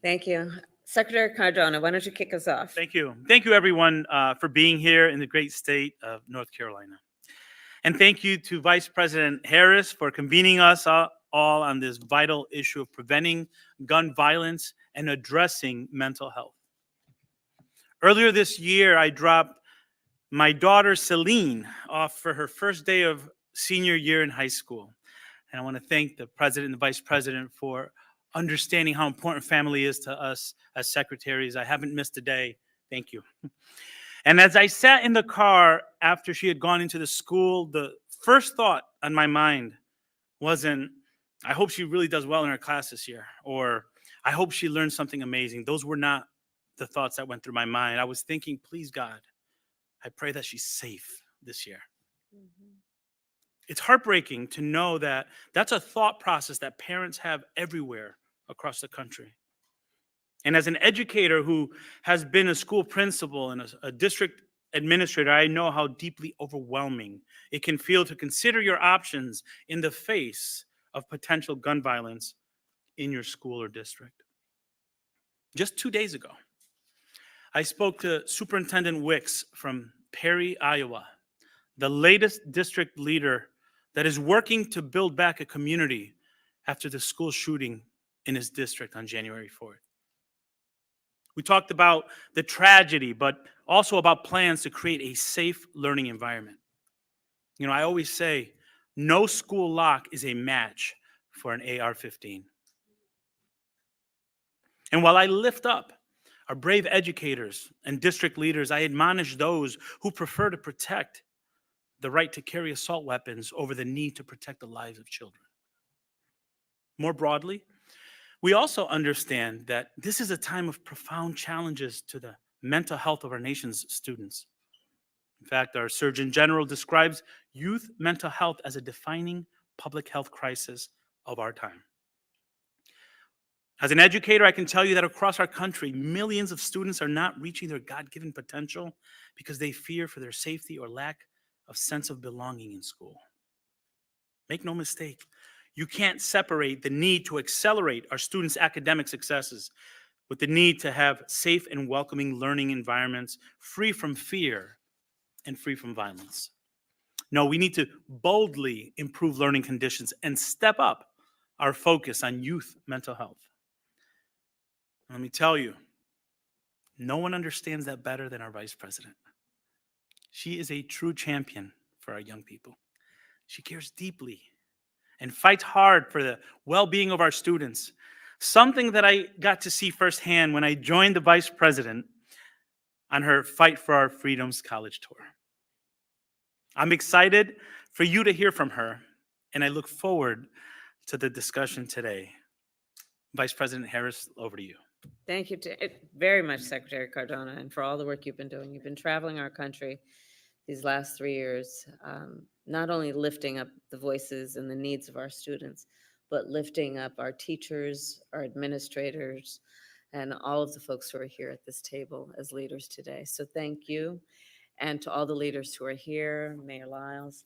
Thank you. Secretary Cardona, why don't you kick us off? Thank you. Thank you, everyone, for being here in the great state of North Carolina. And thank you to Vice President Harris for convening us all on this vital issue of preventing gun violence and addressing mental health. Earlier this year, I dropped my daughter Celine off for her first day of senior year in high school. And I want to thank the President and the Vice President for understanding how important family is to us as secretaries. I haven't missed a day. Thank you. And as I sat in the car after she had gone into the school, the first thought on my mind wasn't, I hope she really does well in her class this year, or I hope she learns something amazing. Those were not the thoughts that went through my mind. I was thinking, please, God, I pray that she's safe this year. Mm-hmm. It's heartbreaking to know that that's a thought process that parents have everywhere across the country. And as an educator who has been a school principal and a district administrator, I know how deeply overwhelming it can feel to consider your options in the face of potential gun violence in your school or district. Just 2 days ago, I spoke to Superintendent Wicks from Perry, Iowa, the latest district leader that is working to build back a community after the school shooting in his district on January 4th. We talked about the tragedy, but also about plans to create a safe learning environment. You know, I always say, no school lock is a match for an AR-15. And while I lift up our brave educators and district leaders, I admonish those who prefer to protect the right to carry assault weapons over the need to protect the lives of children. More broadly, we also understand that this is a time of profound challenges to the mental health of our nation's students. In fact, our Surgeon General describes youth mental health as a defining public health crisis of our time. As an educator, I can tell you that across our country, millions of students are not reaching their God-given potential because they fear for their safety or lack of sense of belonging in school. Make no mistake, you can't separate the need to accelerate our students' academic successes with the need to have safe and welcoming learning environments free from fear and free from violence. No, we need to boldly improve learning conditions and step up our focus on youth mental health. Let me tell you, no one understands that better than our Vice President. She is a true champion for our young people. She cares deeply and fights hard for the well-being of our students, something that I got to see firsthand when I joined the Vice President on her Fight for Our Freedoms college tour. I'm excited for you to hear from her, and I look forward to the discussion today. Vice President Harris, over to you. Thank you very much, Secretary Cardona, and for all the work you've been doing. You've been traveling our country these last 3 years, not only lifting up the voices and the needs of our students, but lifting up our teachers, our administrators, and all of the folks who are here at this table as leaders today. So thank you. And to all the leaders who are here, Mayor Lyles,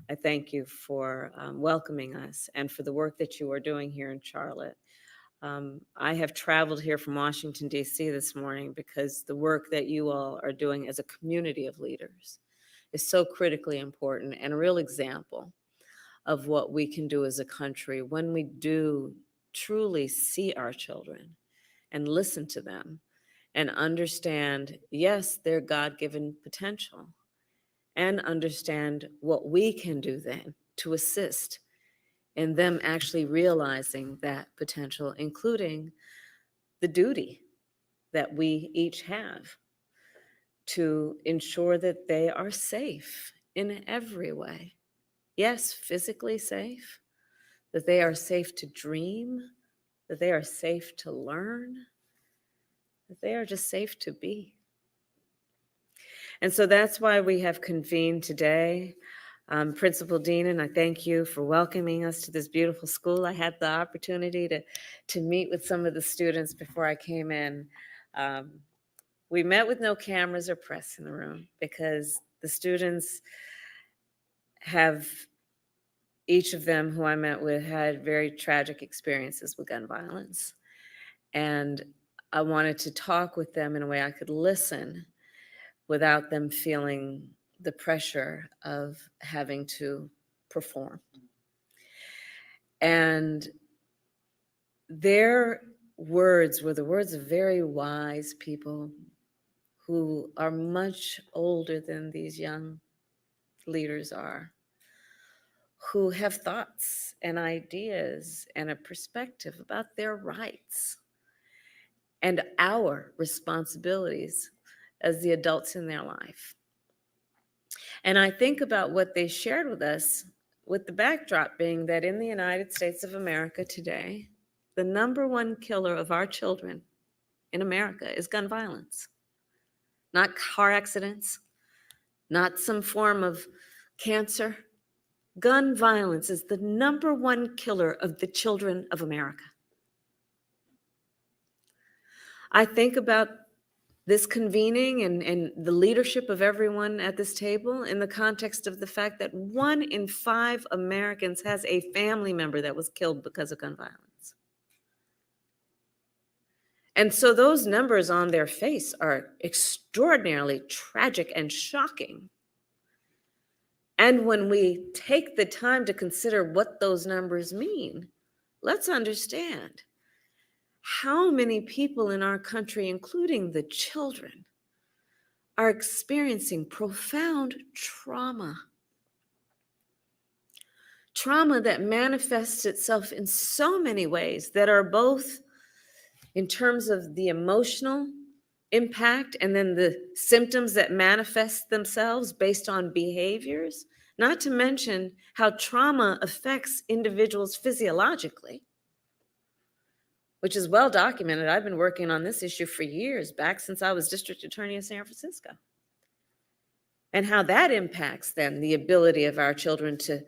I thank you for welcoming us and for the work that you are doing here in Charlotte. I have traveled here from Washington, D.C. this morning because the work that you all are doing as a community of leaders is so critically important and a real example of what we can do as a country when we do truly see our children and listen to them and understand, yes, their God-given potential, and understand what we can do then to assist in them actually realizing that potential, including the duty that we each have to ensure that they are safe in every way. Yes, physically safe, that they are safe to dream, that they are safe to learn, that they are just safe to be. And so that's why we have convened today. Principal Deanan, I thank you for welcoming us to this beautiful school. I had the opportunity to meet with some of the students before I came in. We met with no cameras or press in the room because the students have, each of them who I met with, had very tragic experiences with gun violence. And I wanted to talk with them in a way I could listen without them feeling the pressure of having to perform. And their words were the words of very wise people who are much older than these young leaders are, who have thoughts and ideas and a perspective about their rights and our responsibilities as the adults in their life. And I think about what they shared with us, with the backdrop being that in the United States of America today, the number one killer of our children in America is gun violence, not car accidents, not some form of cancer. Gun violence is the number one killer of the children of America. I think about this convening and the leadership of everyone at this table in the context of the fact that 1 in 5 Americans has a family member that was killed because of gun violence. And so those numbers on their face are extraordinarily tragic and shocking. And when we take the time to consider what those numbers mean, let's understand how many people in our country, including the children, are experiencing profound trauma. Trauma that manifests itself in so many ways that are both in terms of the emotional impact and then the symptoms that manifest themselves based on behaviors, not to mention how trauma affects individuals physiologically, which is well documented. I've been working on this issue for years, back since I was district attorney in San Francisco. And how that impacts then the ability of our children to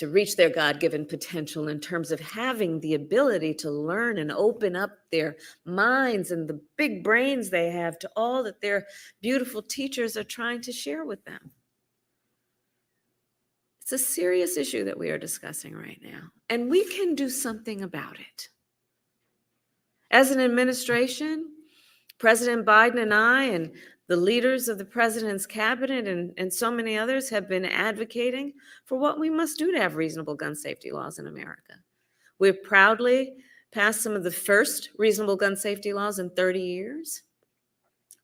reach their God-given potential in terms of having the ability to learn and open up their minds and the big brains they have to all that their beautiful teachers are trying to share with them. It's a serious issue that we are discussing right now, and we can do something about it. As an administration, President Biden and I and the leaders of the president's cabinet and so many others have been advocating for what we must do to have reasonable gun safety laws in America. We've proudly passed some of the first reasonable gun safety laws in 30 years,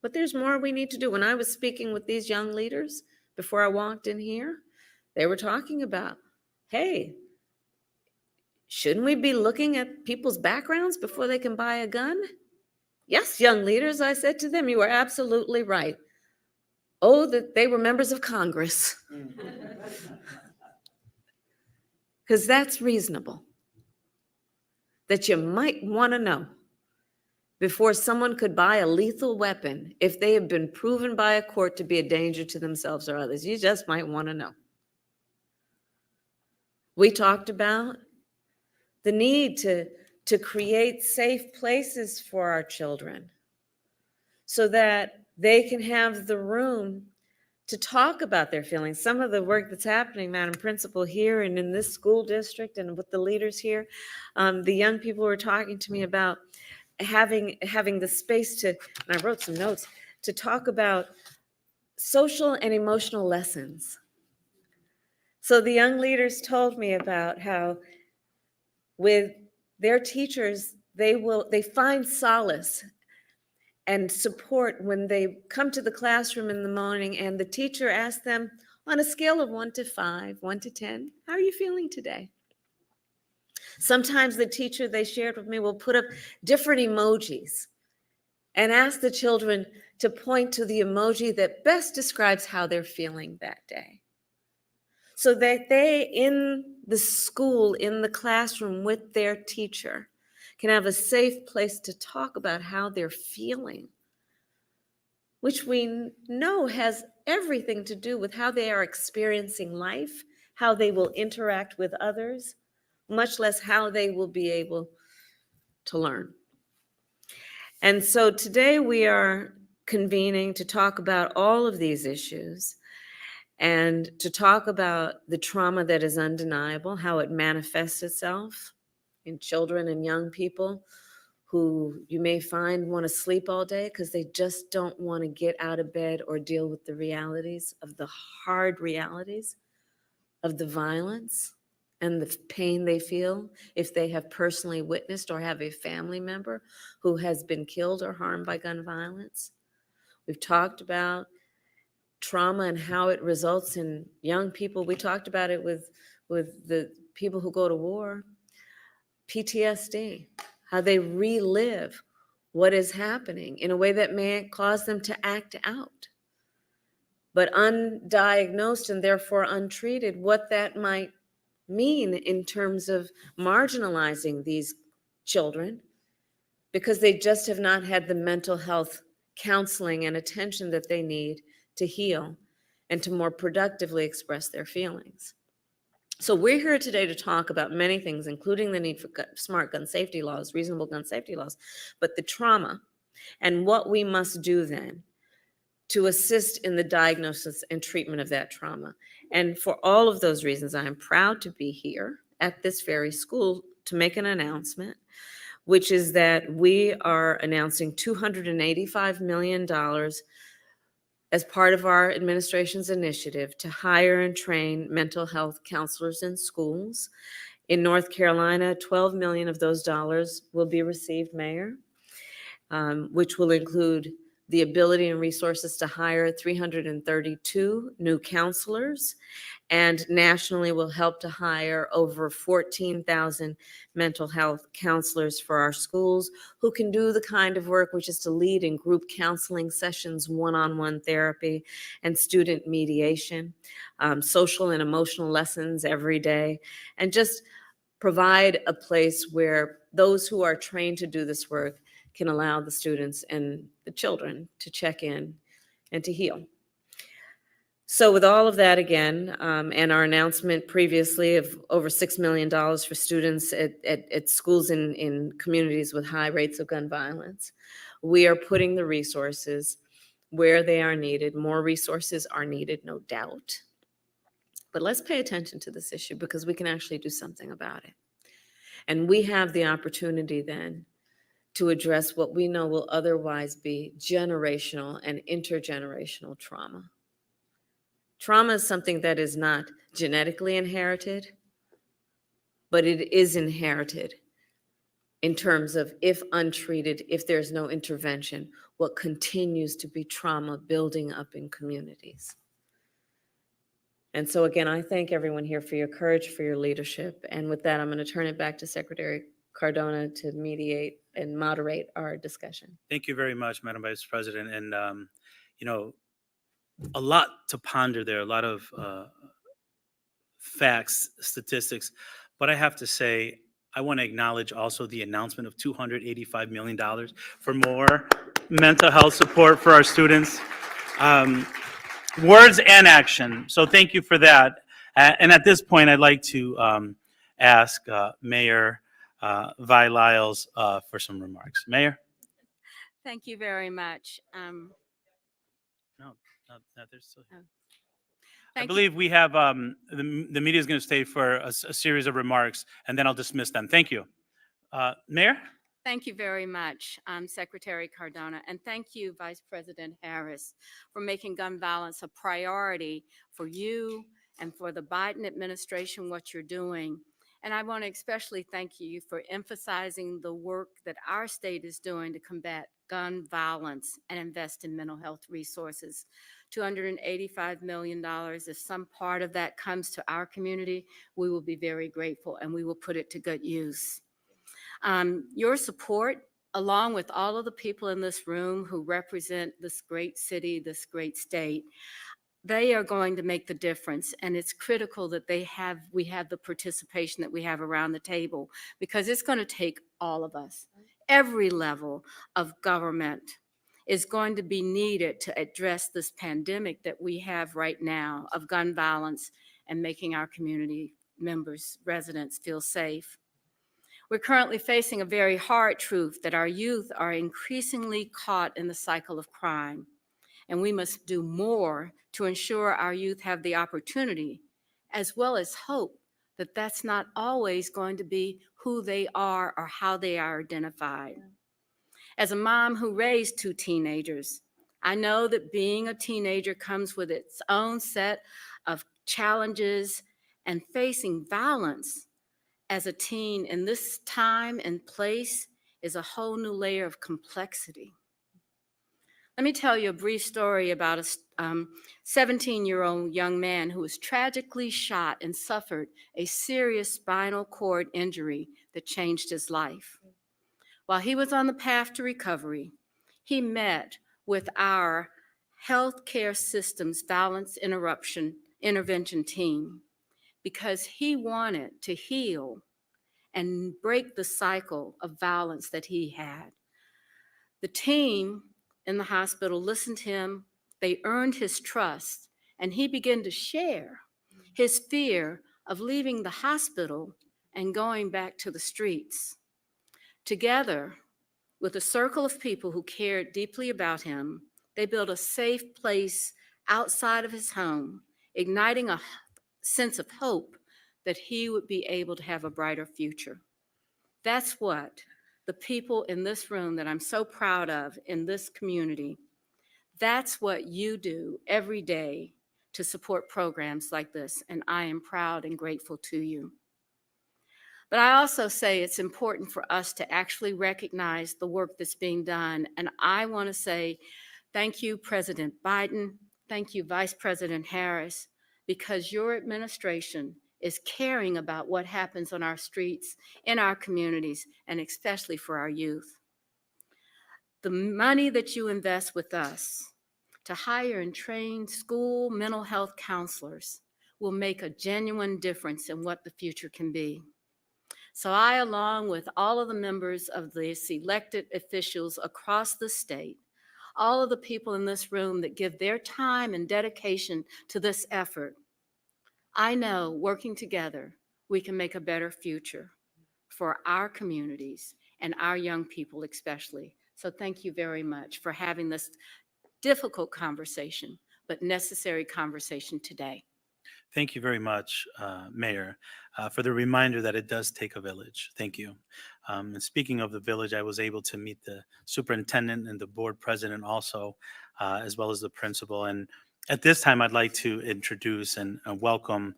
but there's more we need to do. When I was speaking with these young leaders before I walked in here, they were talking about, hey, shouldn't we be looking at people's backgrounds before they can buy a gun? Yes, young leaders, I said to them, you are absolutely right. Oh, that they were members of Congress. Because that's reasonable. That you might want to know before someone could buy a lethal weapon if they have been proven by a court to be a danger to themselves or others. You just might want to know. We talked about the need to create safe places for our children so that they can have the room to talk about their feelings. Some of the work that's happening, Madam Principal, here and in this school district and with the leaders here, the young people were talking to me about having the space to, and I wrote some notes, to talk about social and emotional lessons. So the young leaders told me about how with their teachers, they find solace and support when they come to the classroom in the morning and the teacher asks them on a scale of 1 to 5, 1 to 10, how are you feeling today? Sometimes the teacher, they shared with me, will put up different emojis and ask the children to point to the emoji that best describes how they're feeling that day. So that they, in the school, in the classroom with their teacher, can have a safe place to talk about how they're feeling, which we know has everything to do with how they are experiencing life, how they will interact with others, much less how they will be able to learn. And so today we are convening to talk about all of these issues and to talk about the trauma that is undeniable, how it manifests itself in children and young people who you may find want to sleep all day because they just don't want to get out of bed or deal with the realities of the hard realities of the violence and the pain they feel if they have personally witnessed or have a family member who has been killed or harmed by gun violence. We've talked about trauma and how it results in young people. We talked about it with the people who go to war, PTSD, how they relive what is happening in a way that may cause them to act out. But undiagnosed and therefore untreated, what that might mean in terms of marginalizing these children because they just have not had the mental health counseling and attention that they need to heal and to more productively express their feelings. So we're here today to talk about many things, including the need for smart gun safety laws, reasonable gun safety laws, but the trauma and what we must do then to assist in the diagnosis and treatment of that trauma. And for all of those reasons, I am proud to be here at this very school to make an announcement, which is that we are announcing $285 million as part of our administration's initiative to hire and train mental health counselors in schools. In North Carolina, 12 million of those dollars will be received, Mayor, which will include the ability and resources to hire 332 new counselors, and nationally will help to hire over 14,000 mental health counselors for our schools who can do the kind of work which is to lead in group counseling sessions, one-on-one therapy, and student mediation, social and emotional lessons every day, and just provide a place where those who are trained to do this work can allow the students and the children to check in and to heal. So with all of that again, and our announcement previously of over $6 million for students at schools in communities with high rates of gun violence, we are putting the resources where they are needed. More resources are needed, no doubt. But let's pay attention to this issue because we can actually do something about it. And we have the opportunity then to address what we know will otherwise be generational and intergenerational trauma. Trauma is something that is not genetically inherited, but it is inherited in terms of if untreated, if there's no intervention, what continues to be trauma building up in communities. And so again, I thank everyone here for your courage, for your leadership. And with that, I'm going to turn it back to Secretary Cardona to mediate and moderate our discussion. Thank you very much, Madam Vice President. And, a lot to ponder there, a lot of facts, statistics. But I have to say, I want to acknowledge also the announcement of $285 million for more mental health support for our students. Words and action. So thank you for that. And at this point, I'd like to ask Mayor Vi Lyles for some remarks. Mayor? Thank you very much. No, they're still here. I Thank you. believe we have, the media is going to stay for a series of remarks, and then I'll dismiss them. Thank you. Mayor? Thank you very much, Secretary Cardona, and thank you, Vice President Harris, for making gun violence a priority for you and for the Biden administration, what you're doing. And I want to especially thank you for emphasizing the work that our state is doing to combat gun violence and invest in mental health resources. $285 million, if some part of that comes to our community, we will be very grateful and we will put it to good use. Your support, along with all of the people in this room who represent this great city, this great state, they are going to make the difference. And it's critical that we have the participation that we have around the table, because it's going to take all of us. Every level of government is going to be needed to address this pandemic that we have right now of gun violence and making our community members, residents feel safe. We're currently facing a very hard truth that our youth are increasingly caught in the cycle of crime, and we must do more to ensure our youth have the opportunity, as well as hope, that that's not always going to be who they are or how they are identified. As a mom who raised two teenagers, I know that being a teenager comes with its own set of challenges, and facing violence as a teen in this time and place is a whole new layer of complexity. Let me tell you a brief story about a 17-year-old young man who was tragically shot and suffered a serious spinal cord injury that changed his life. While he was on the path to recovery, he met with our healthcare system's violence intervention team because he wanted to heal and break the cycle of violence that he had. The team in the hospital listened to him, they earned his trust, and he began to share his fear of leaving the hospital and going back to the streets. Together, with a circle of people who cared deeply about him, they built a safe place outside of his home, igniting a sense of hope that he would be able to have a brighter future. That's what the people in this room that I'm so proud of in this community, that's what you do every day to support programs like this, and I am proud and grateful to you. But I also say it's important for us to actually recognize the work that's being done, and I want to say thank you, President Biden, thank you, Vice President Harris, because your administration is caring about what happens on our streets, in our communities, and especially for our youth. The money that you invest with us to hire and train school mental health counselors will make a genuine difference in what the future can be. So I, along with all of the members of the elected officials across the state, all of the people in this room that give their time and dedication to this effort, I know working together, we can make a better future for our communities and our young people especially. So thank you very much for having this difficult conversation, but necessary conversation today. Thank you very much, Mayor, for the reminder that it does take a village. Thank you. And speaking of the village, I was able to meet the superintendent and the board president also, as well as the principal. And at this time, I'd like to introduce and welcome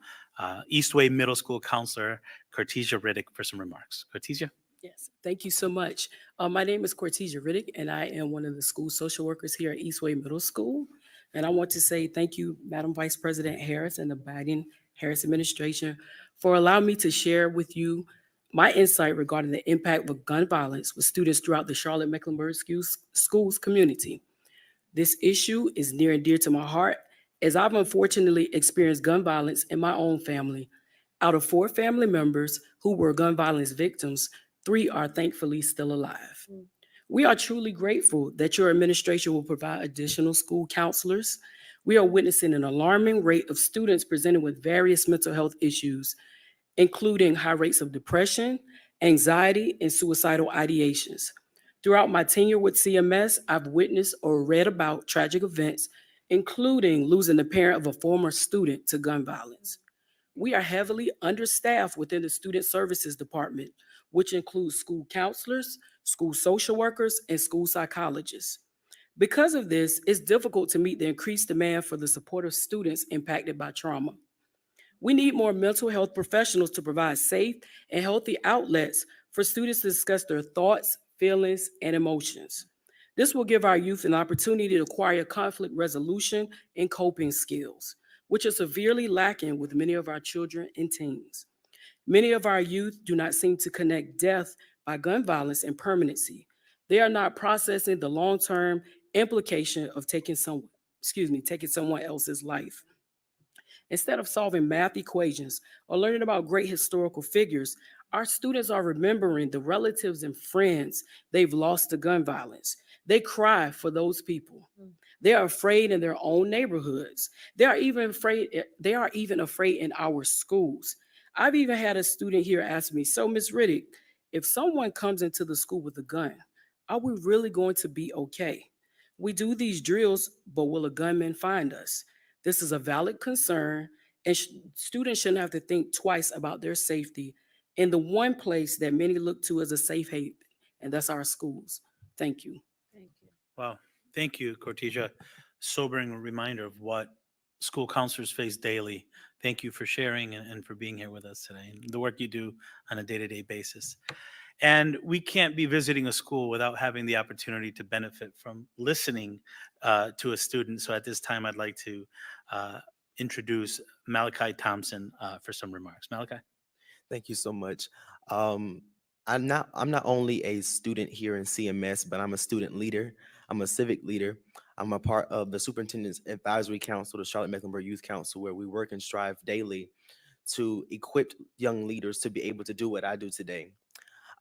Eastway Middle School counselor Cortesia Riddick for some remarks. Cortesia? Yes, thank you so much. My name is Cortesia Riddick, and I am one of the school social workers here at Eastway Middle School. And I want to say thank you, Madam Vice President Harris and the Biden-Harris administration, for allowing me to share with you my insight regarding the impact of gun violence with students throughout the Charlotte-Mecklenburg schools community. This issue is near and dear to my heart, as I've unfortunately experienced gun violence in my own family. Out of 4 family members who were gun violence victims, 3 are thankfully still alive. We are truly grateful that your administration will provide additional school counselors. We are witnessing an alarming rate of students presenting with various mental health issues, including high rates of depression, anxiety, and suicidal ideations. Throughout my tenure with CMS, I've witnessed or read about tragic events, including losing the parent of a former student to gun violence. We are heavily understaffed within the Student Services Department, which includes school counselors, school social workers, and school psychologists. Because of this, it's difficult to meet the increased demand for the support of students impacted by trauma. We need more mental health professionals to provide safe and healthy outlets for students to discuss their thoughts, feelings, and emotions. This will give our youth an opportunity to acquire conflict resolution and coping skills, which are severely lacking with many of our children and teens. Many of our youth do not seem to connect death by gun violence and permanency. They are not processing the long-term implication of taking someone else's life. Instead of solving math equations or learning about great historical figures, our students are remembering the relatives and friends they've lost to gun violence. They cry for those people. They are afraid in their own neighborhoods. They are even afraid in our schools. I've even had a student here ask me, "So, Ms. Riddick, if someone comes into the school with a gun, are we really going to be okay? We do these drills, but will a gunman find us?" This is a valid concern, and students shouldn't have to think twice about their safety in the one place that many look to as a safe haven, and that's our schools. Thank you. Thank you. Wow. Thank you, Cortesia. Sobering reminder of what school counselors face daily. Thank you for sharing and for being here with us today and the work you do on a day-to-day basis. And we can't be visiting a school without having the opportunity to benefit from listening to a student. So at this time, I'd like to introduce Malachi Thompson for some remarks. Malachi? Thank you so much. Um, I'm not only a student here in CMS, but I'm a student leader. I'm a civic leader. I'm a part of the Superintendent's Advisory Council, the Charlotte Mecklenburg Youth Council, where we work and strive daily to equip young leaders to be able to do what I do today.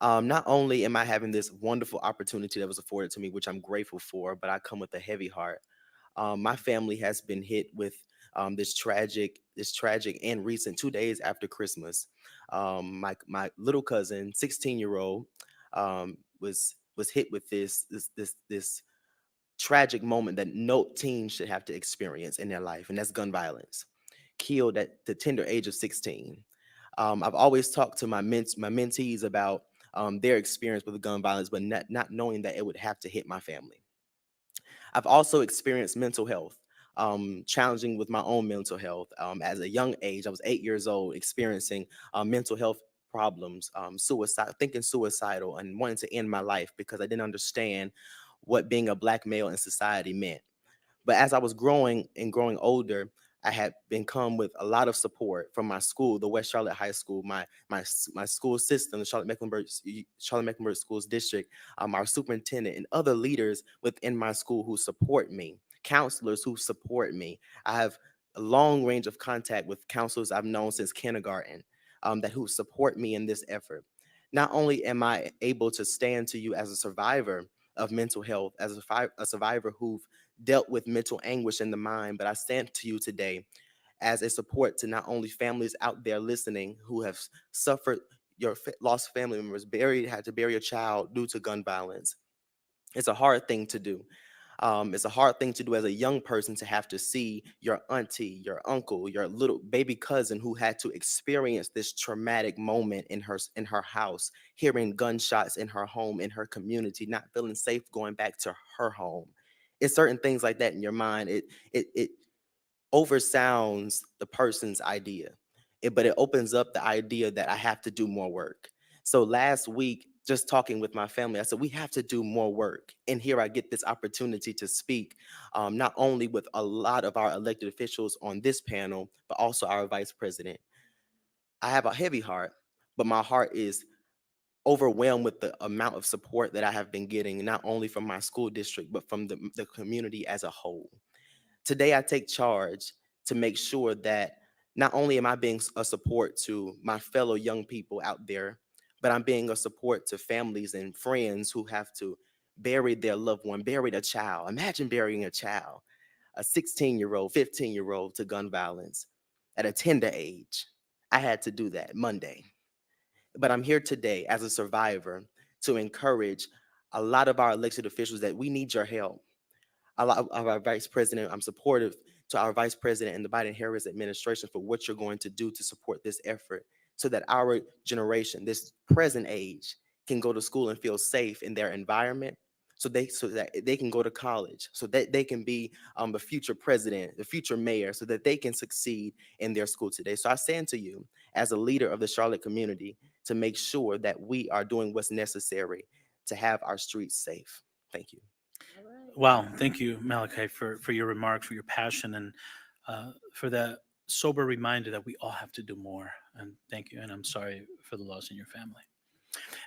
Not only am I having this wonderful opportunity that was afforded to me, which I'm grateful for, but I come with a heavy heart. My family has been hit with this tragic and recent 2 days after Christmas. My little cousin, 16-year-old, was hit with this tragic moment that no teen should have to experience in their life, and that's gun violence. Killed at the tender age of 16. I've always talked to my mentees about their experience with gun violence, but not knowing that it would have to hit my family. I've also experienced mental health, challenging with my own mental health. As a young age, I was 8 years old, experiencing mental health problems, suicide, thinking suicidal, and wanting to end my life because I didn't understand what being a Black male in society meant. But as I was growing and growing older, I had been come with a lot of support from my school, the West Charlotte High School, my school system, the Charlotte Mecklenburg Schools District, our superintendent, and other leaders within my school who support me, counselors who support me. I have a long range of contact with counselors I've known since kindergarten, that who support me in this effort. Not only am I able to stand to you as a survivor of mental health, as a survivor who've dealt with mental anguish in the mind, but I stand to you today as a support to not only families out there listening who have suffered lost family members, had to bury a child due to gun violence. It's a hard thing to do. It's a hard thing to do as a young person to have to see your auntie, your uncle, your little baby cousin who had to experience this traumatic moment in her house, hearing gunshots in her home, in her community, not feeling safe going back to her home. It's certain things like that in your mind. It oversounds the person's idea, but it opens up the idea that I have to do more work. So last week, just talking with my family, I said, we have to do more work. And here I get this opportunity to speak, not only with a lot of our elected officials on this panel, but also our vice president. I have a heavy heart, but my heart is overwhelmed with the amount of support that I have been getting, not only from my school district, but from the community as a whole. Today, I take charge to make sure that not only am I being a support to my fellow young people out there, but I'm being a support to families and friends who have to bury their loved one, buried a child. Imagine burying a child, a 16-year-old, 15-year-old to gun violence at a tender age. I had to do that Monday. But I'm here today as a survivor to encourage a lot of our elected officials that we need your help. A lot of our vice president, I'm supportive to our vice president and the Biden-Harris administration for what you're going to do to support this effort so that our generation, this present age, can go to school and feel safe in their environment, so that they can go to college, so that they can be the future president, the future mayor, so that they can succeed in their school today. So I stand to you as a leader of the Charlotte community to make sure that we are doing what's necessary to have our streets safe. Thank you. All right. Wow. Thank you, Malachi, for your remarks, for your passion, and for that sober reminder that we all have to do more. And thank you. And I'm sorry for the loss in your family.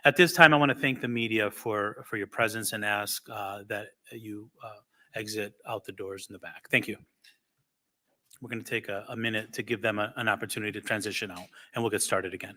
At this time, I want to thank the media for your presence and ask that you exit out the doors in the back. Thank you. We're going to take a minute to give them an opportunity to transition out, and we'll get started again.